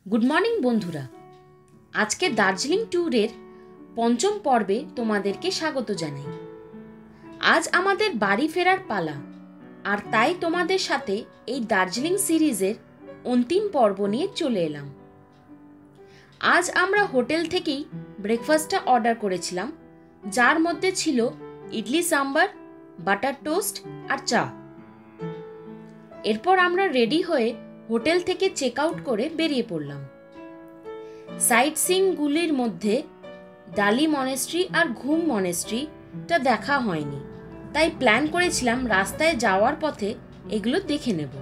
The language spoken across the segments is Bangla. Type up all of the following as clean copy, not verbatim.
गुड मर्निंग बंधुरा आज के दार्जिलिंग टूरेर पंचम पर्वे तोमादेरके स्वागत जानाई। आज आमादेर बाड़ी फेरार पाला और ताई तोमादेर साथे एई दार्जिलिंग सिरिजेर अंतिम पर्व निये चले एलाम। आज आमरा होटेल थेकेई ब्रेकफास्टटा अर्डार करेछिलाम, जार मध्य छिलो इडली सांबार, बाटार टोस्ट और चा। एरपर आमरा रेडी हये होटेल थेके चेक आउट करे बेरिये पड़लाम। साइट सीइंग गुलिर मध्य डाली मनेस्ट्री और घुम मनेस्ट्रीटा देखा हयनि, ताई प्लान करेछिलाम रास्ताय जाওয়ার पथे एगुलो देखे नेब।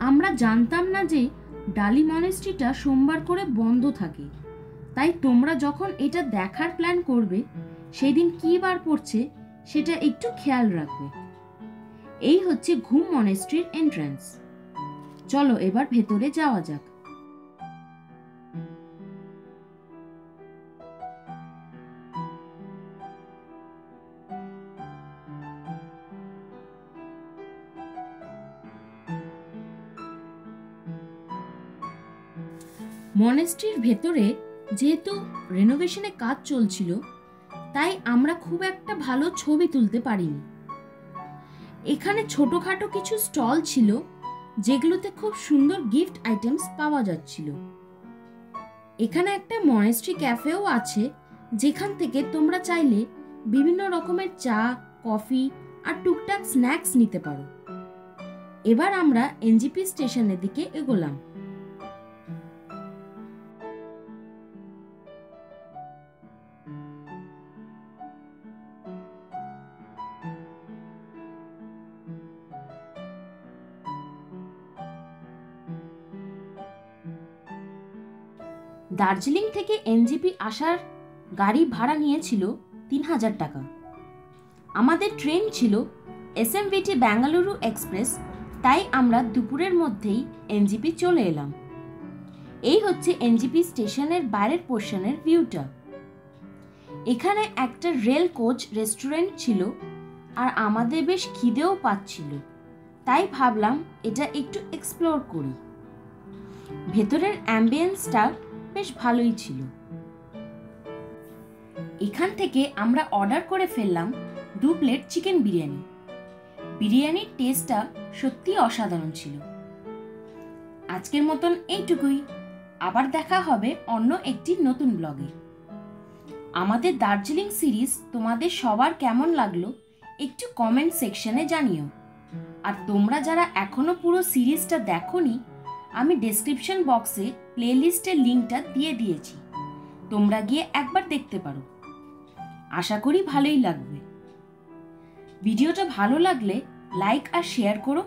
आमरा जानताम ना जे डाली मनेस्ट्रीटा सोमवार करे बंद थाके, ताई तोमरा जखन एटा देखार प्लान करबे सेई दिन कि बार पड़छे सेटा एकटु खेयाल राखबे। एई हच्छे घुम मनेस्ट्रीर एंट्रेंस। चलो एबार भेतरे जाওয়া যাক। মনেস্ট্রির ভেতরে যেহেতু রেনোভেশনে কাজ চলছিল তাই আমরা খুব একটা ভালো ছবি তুলতে পারিনি। এখানে ছোটখাটো কিছু স্টল ছিল যেগুলোতে খুব সুন্দর গিফট আইটেমস পাওয়া যাচ্ছিল। এখানে একটা মনেস্ট্রি ক্যাফেও আছে যেখান থেকে তোমরা চাইলে বিভিন্ন রকমের চা, কফি আর টুকটাক স্ন্যাক্স নিতে পারো। এবার আমরা এনজিপি স্টেশনের দিকে এগোলাম। দার্জিলিং থেকে এনজিপি আসার গাড়ি ভাড়া নিয়েছিল 3000 টাকা। আমাদের ট্রেন ছিল এসএমভিটি বেঙ্গালুরু এক্সপ্রেস, তাই আমরা দুপুরের মধ্যেই এনজিপি চলে এলাম। এই হচ্ছে এনজিপি স্টেশনের বাইরের পোর্শনের ভিউটা। এখানে একটা রেল কোচ রেস্টুরেন্ট ছিল আর আমাদের বেশ খিদেও পাচ্ছিল, তাই ভাবলাম এটা একটু এক্সপ্লোর করি। ভেতরের অ্যাম্বিয়েন্সটা বেশ ভালোই ছিল। এখান থেকে আমরা অর্ডার করে ফেললাম 2 প্লেট চিকেন বিরিয়ানি। বিরিয়ানির টেস্টটা সত্যি অসাধারণ ছিল। আজকের মতন এইটুকুই, আবার দেখা হবে অন্য একটি নতুন ব্লগে। আমাদের দার্জিলিং সিরিজ তোমাদের সবার কেমন লাগলো একটু কমেন্ট সেকশনে জানিও। আর তোমরা যারা এখনো পুরো সিরিজটা দেখোনি, আমি ডেসক্রিপশন বক্সে প্লেলিস্টের লিঙ্কটা দিয়ে দিয়েছি, তোমরা গিয়ে একবার দেখতে পারো। আশা করি ভালোই লাগবে। ভিডিওটা ভালো লাগলে লাইক আর শেয়ার করো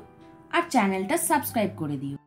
আর চ্যানেলটা সাবস্ক্রাইব করে দিও।